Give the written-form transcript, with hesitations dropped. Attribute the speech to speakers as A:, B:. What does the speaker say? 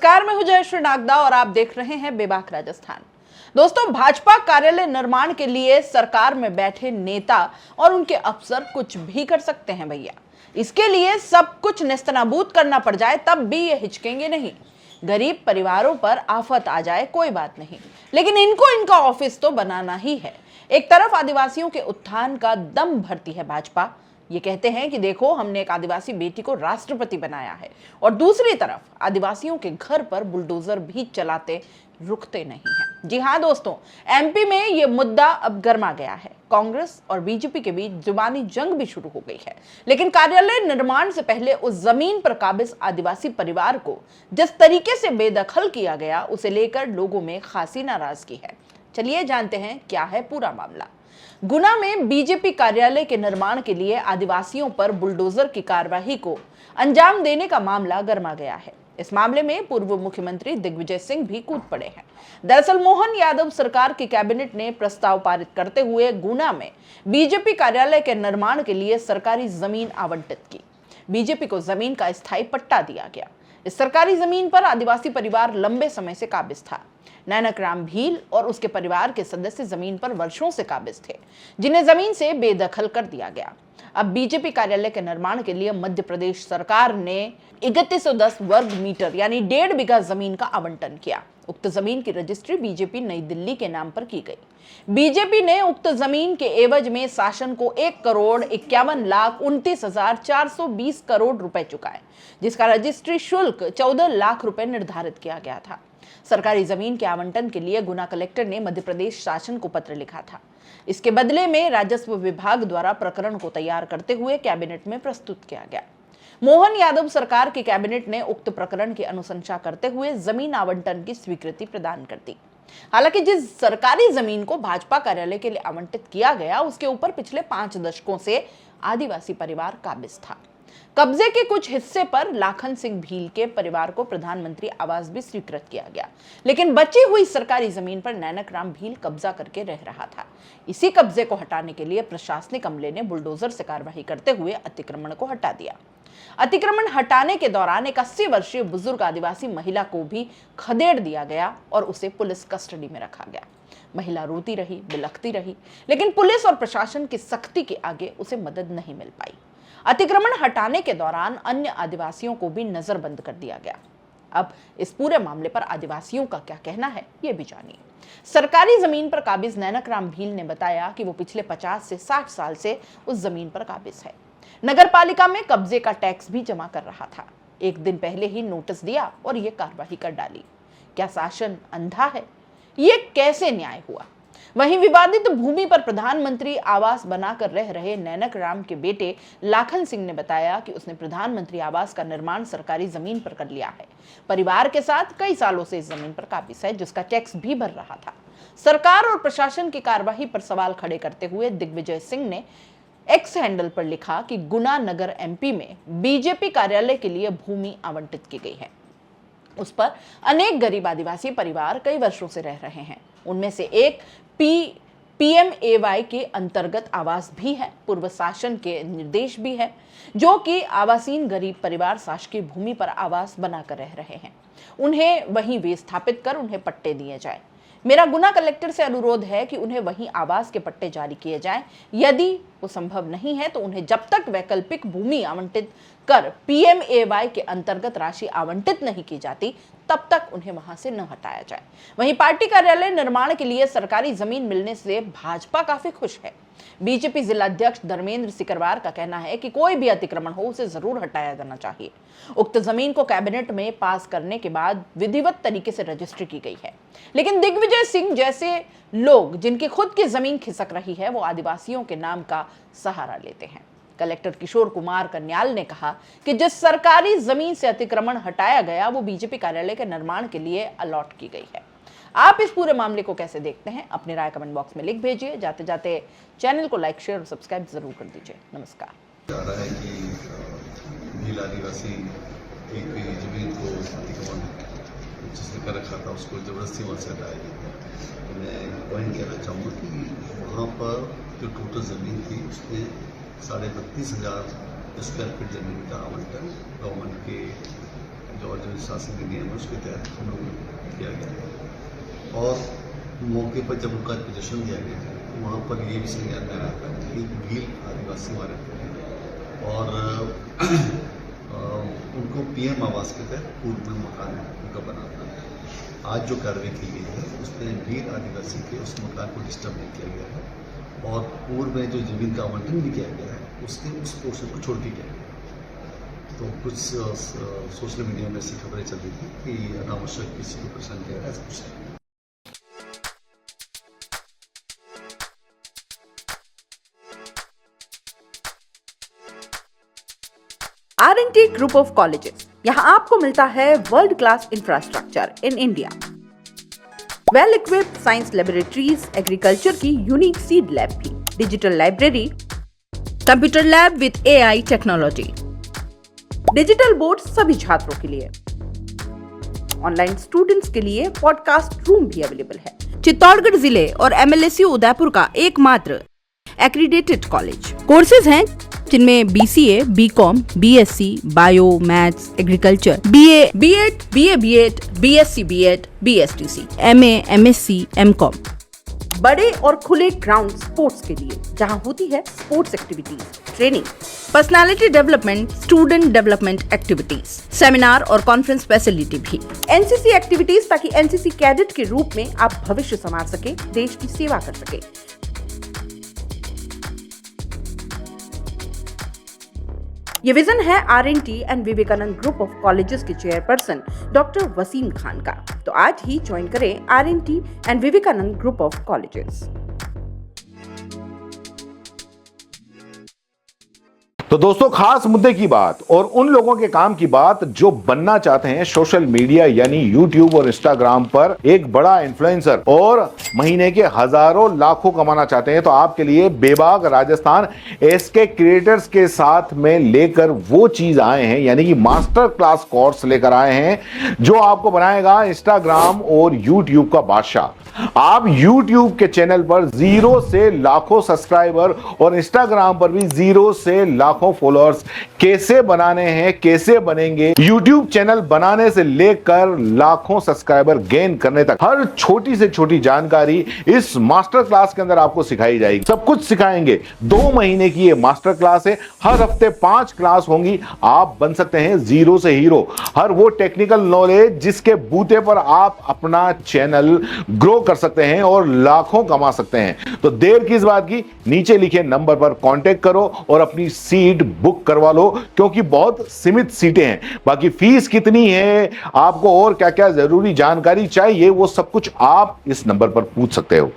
A: नमस्कार, मैं हूं जयश्री नागदा और आप देख रहे हैं बेबाक राजस्थान। दोस्तों, भाजपा कार्यालय निर्माण के लिए सरकार में बैठे नेता और उनके अफसर कुछ भी कर सकते हैं भैया। इसके लिए सब कुछ नेस्तनाबूद करना पड़ जाए तब भी ये हिचकेंगे नहीं। गरीब परिवारों पर आफत आ जाए कोई बात नहीं, लेकिन इनको इनका ऑफिस तो बनाना ही है। एक तरफ आदिवासियों के उत्थान का दम भरती है भाजपा, ये कहते हैं कि देखो हमने एक आदिवासी बेटी को राष्ट्रपति बनाया है, और दूसरी तरफ आदिवासियों के घर पर बुलडोजर भी चलाते रुकते नहीं हैं। जी हाँ दोस्तों, एमपी में ये मुद्दा अब गर्मा गया है। कांग्रेस और बीजेपी के बीच जुबानी जंग भी शुरू हो गई है, लेकिन कार्यालय निर्माण से पहले उस जमीन पर काबिज आदिवासी परिवार को जिस तरीके से बेदखल किया गया, उसे लेकर लोगों में खासी नाराजगी है। चलिए जानते हैं क्या है पूरा मामला। गुना में बीजेपी कार्यालय के निर्माण के लिए आदिवासियों पर बुलडोजर की कार्रवाई को अंजाम देने का मामला गर्मा गया है। इस मामले में पूर्व मुख्यमंत्री दिग्विजय सिंह भी कूद पड़े हैं। दरअसल मोहन यादव सरकार की कैबिनेट ने प्रस्ताव पारित करते हुए गुना में बीजेपी कार्यालय के निर्माण के लिए सरकारी जमीन आवंटित की। बीजेपी को जमीन का स्थायी पट्टा दिया गया। इस सरकारी जमीन पर आदिवासी परिवार लंबे समय से काबिज था। नैनक राम भील और उसके परिवार के सदस्य जमीन पर वर्षों से काबिज थे, जिन्हें जमीन से बेदखल कर दिया गया। अब बीजेपी कार्यालय के निर्माण के लिए मध्य प्रदेश सरकार ने 3110 वर्ग मीटर यानी 1.5 बीघा जमीन का आवंटन किया। उक्त जमीन की रजिस्ट्री बीजेपी नई दिल्ली के नाम पर की गई। बीजेपी ने उक्त जमीन के एवज में शासन को 1,51,29,420 करोड़ रुपए चुकाए, जिसका रजिस्ट्री शुल्क 14 लाख रुपए निर्धारित किया गया था। सरकारी जमीन के आवंटन के लिए गुना कलेक्टर ने मध्य प्रदेश शासन को पत्र लिखा था। इसके बदले में राजस्व विभाग द्वारा प्रकरण को तैयार करते हुए कैबिनेट में प्रस्तुत किया गया। मोहन यादव सरकार की कैबिनेट ने उक्त प्रकरण की अनुशंसा करते हुए जमीन आवंटन की स्वीकृति प्रदान कर दी। हालांकि जिस सरकारी जमीन को भाजपा कार्यालय के लिए आवंटित किया गया, उसके ऊपर पिछले 5 दशकों से आदिवासी परिवार काबिज था। कब्जे के कुछ हिस्से पर लाखन सिंह भील के परिवार को प्रधानमंत्री आवास भी स्वीकृत किया गया, लेकिन बची हुई सरकारी जमीन पर नैनक राम भील कब्जा करके रह रहा था। इसी कब्जे को हटाने के लिए प्रशासनिक अमले ने बुलडोजर से कार्रवाई करते हुए अतिक्रमण को हटा दिया। अतिक्रमण हटाने के दौरान एक 80 वर्षीय बुजुर्ग आदिवासी महिला को भी खदेड़ दिया गया और उसे पुलिस कस्टडी में रखा गया। महिला रोती रही, बिलखती रही, लेकिन पुलिस और प्रशासन की सख्ती के आगे उसे मदद नहीं मिल पाई। अतिक्रमण हटाने के दौरान अन्य आदिवासियों को भी नजरबंद कर दिया गया। अब इस पूरे मामले पर आदिवासियों का क्या कहना है, ये भी जानिए। सरकारी जमीन पर काबिज नैनक राम भील ने बताया कि वो पिछले 50 से 60 साल से उस जमीन पर काबिज है। नगर पालिका में कब्जे का टैक्स भी जमा कर रहा था। एक दिन पहले ही नोटिस दिया और ये कार्रवाई कर डाली। क्या शासन अंधा है? ये कैसे न्याय हुआ? वहीं विवादित भूमि पर प्रधानमंत्री आवास बनाकर रह रहे नैनक राम के बेटे लाखन सिंह ने बताया कि उसने प्रधानमंत्री आवास का निर्माण सरकारी जमीन पर कर लिया है। परिवार के साथ कई सालों से इस जमीन पर काबिज है, जिसका टैक्स भी भर रहा था। सरकार और प्रशासन की कार्रवाई पर सवाल खड़े करते हुए दिग्विजय सिंह ने एक्स हैंडल पर लिखा कि गुना नगर एमपी में बीजेपी कार्यालय के लिए भूमि आवंटित की गई है। उस पर अनेक गरीब आदिवासी परिवार कई वर्षों से रह रहे हैं। उनमें से एक पीएमएवाई के अंतर्गत आवास भी है। पूर्व शासन के निर्देश भी है, जो कि आवासीन गरीब परिवार शासकीय भूमि पर आवास बनाकर रह रहे हैं। उन्हें वहीं विस्थापित कर उन्हें पट्टे दिए जाए। मेरा गुना कलेक्टर से अनुरोध है कि उन्हें वहीं आवास के पट्टे जारी किए जाएं। यदि वो संभव नहीं है तो उन्हें जब तक वैकल्पिक भूमि आवंटित कर पीएमएवाई के अंतर्गत राशि आवंटित नहीं की जाती, तब तक उन्हें वहां से न हटाया जाए। वहीं पार्टी कार्यालय निर्माण के लिए सरकारी जमीन मिलने से भाजपा काफी खुश है। बीजेपी जिलाध्यक्ष धर्मेंद्र सिकरवार का कहना है कि कोई भी अतिक्रमण हो, उसे जरूर हटाया जाना चाहिए। उक्त जमीन को कैबिनेट में पास करने के बाद विधिवत तरीके से रजिस्ट्री की गई है, लेकिन दिग्विजय सिंह जैसे लोग जिनकी खुद की जमीन खिसक रही है, वो आदिवासियों के नाम का सहारा लेते हैं। कलेक्टर किशोर कुमार कन्याल ने कहा कि जिस सरकारी जमीन से अतिक्रमण हटाया गया, वो बीजेपी कार्यालय के निर्माण के लिए अलॉट की गई है। आप इस पूरे मामले को कैसे देखते हैं? अपनी राय कमेंट बॉक्स में लिख भेजिए। जाते जाते चैनल को लाइक, शेयर और सब्सक्राइब जरूर कर दीजिए। नमस्कार।
B: जा रहा है कि भील आदिवासी एक जमीन को अतिक्रमण जिसने कर रखा था, उसको जबरदस्ती वहाँ से हटाया गया। मैं पॉइंट कहना चाहूँगा कि वहाँ पर जो टोटल ज़मीन थी, उसमें 32,500 स्क्वायर फीट ज़मीन का आवंटन गवर्नमेंट के जो और जो शासन के नियम है उसके तहत हम लोगों ने किया गया। और मौके पर जब उनका प्रदर्शन दिया गया था तो वहाँ पर ये भी संज्ञान में आया था कि भील आदिवासी हमारे और उनको PM आवास के तहत पूर्व में मकान उनका बना था। आज जो कार्रवाई की गई है उसमें भील आदिवासी के उस मकान को डिस्टर्ब नहीं किया गया है और पूर्व में जो जमीन का आवंटन भी किया गया है उसके उस पोर्शन को छोड़ के किया गया। तो कुछ सोशल मीडिया में ऐसी खबरें चल रही थी कि अनावश्यक किसी को परेशान किया गया, ऐसा कुछ नहीं।
A: R&T ग्रुप ऑफ कॉलेजेस, यहाँ आपको मिलता है world class infrastructure in India, well equipped science laboratories, agriculture की यूनिक सीड लैब भी, digital library, computer lab with AI technology, digital board सभी छात्रों के लिए, ऑनलाइन स्टूडेंट्स के लिए पॉडकास्ट रूम भी अवेलेबल है। चित्तौड़गढ़ जिले और MLSU उदयपुर का एकमात्र एक्रीडेटेड कॉलेज। कोर्सेज हैं जिनमें BCA, BCom, BSc, bio, maths, agriculture, BA, B.Ed, BA, B.Ed, BSc, B.Ed, BSTC, MA, MSc, MCom। बड़े और खुले ग्राउंड स्पोर्ट्स के लिए जहां होती है sports activities, training, personality development, student development activities, seminar और कॉन्फ्रेंस फैसिलिटी भी, NCC एक्टिविटीज ताकि NCC कैडेट के रूप में आप भविष्य संवार सके, देश की सेवा कर सके। ये विजन है R&T and Vivekananda group of colleges के चेयरपर्सन डॉक्टर वसीम खान का। तो आज ही ज्वाइन करें R&T and Vivekananda group of colleges.
C: तो दोस्तों, खास मुद्दे की बात और उन लोगों के काम की बात जो बनना चाहते हैं सोशल मीडिया यानी YouTube और Instagram पर एक बड़ा इन्फ्लुएंसर और महीने के हजारों लाखों कमाना चाहते हैं। तो आपके लिए बेबाक राजस्थान SK क्रिएटर्स के साथ में लेकर वो चीज आए हैं, यानी कि मास्टर क्लास कोर्स लेकर आए हैं जो आपको बनाएगा Instagram और YouTube का बादशाह। आप YouTube के चैनल पर 0 से लाखों सब्सक्राइबर और Instagram पर भी 0 से लाखों फॉलोअर्स कैसे बनाने हैं, कैसे बनेंगे, YouTube चैनल बनाने से लेकर लाखों सब्सक्राइबर गेन करने तक हर छोटी से छोटी जानकारी इस मास्टर क्लास के अंदर आपको सिखाई जाएगी। सब कुछ सिखाएंगे। 2 महीने की ये मास्टर क्लास है। हर हफ्ते 5 क्लास होंगी। आप बन सकते हैं 0 से हीरो। हर वो टेक्निकल नॉलेज जिसके बूते पर आप अपना चैनल ग्रो कर सकते हैं और लाखों कमा सकते हैं। तो देर किस बात की, नीचे लिखे नंबर पर कांटेक्ट करो और अपनी सीट बुक करवा लो, क्योंकि बहुत सीमित सीटें हैं। बाकी फीस कितनी है, आपको और क्या क्या जरूरी जानकारी चाहिए, वो सब कुछ आप इस नंबर पर पूछ सकते हो।